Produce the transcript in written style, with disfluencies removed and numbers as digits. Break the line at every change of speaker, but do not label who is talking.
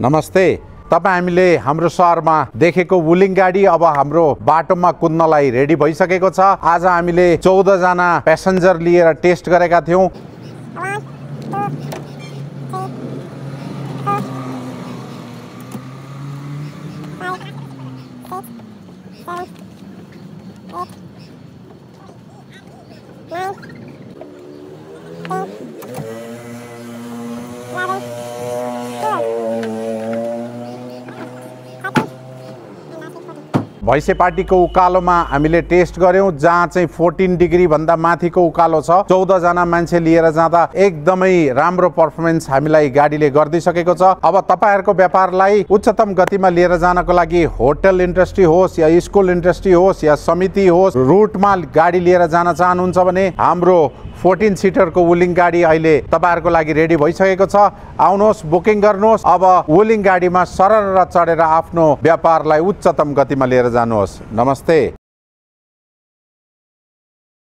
नमस्ते। तपाईँ हामीले हाम्रो सहरमा देखेको वुलिङ गाडी अब हाम्रो बाटोमा कुद्नलाई रेडी भइसकेको छ। आज हामीले 14 जना प्यासेन्जर लिएर टेस्ट गरेका थियौं। भैँसेपाटीको उकालोमा हामीले टेस्ट गर्यौं, जहाँ चाहिँ 14 डिग्री भन्दा माथिको उकालो छ। 14 जना मान्छे लिएर जाँदा एकदमै राम्रो पर्फर्मेन्स हामीलाई गाडीले गर्दिसकेको छ। अब तपाईहरुको व्यापारलाई उच्चतम गतिमा लिएर जानको लागि होटल इन्डस्ट्री होस् या स्कुल इन्डस्ट्री होस् या समिति होस्, रुटमा गाडी लिएर जान चाहनुहुन्छ भने हाम्रो 14 सिटरको वुलिङ गाडी अहिले तपाईहरुको लागि रेडी भइसकेको छ। आउनुहोस्, बुकिङ गर्नुहोस्। अब वुलिङ गाडीमा सरर चढेर आफ्नो व्यापारलाई उच्चतम गतिमा लिएर जानुहोस्। नमस्ते।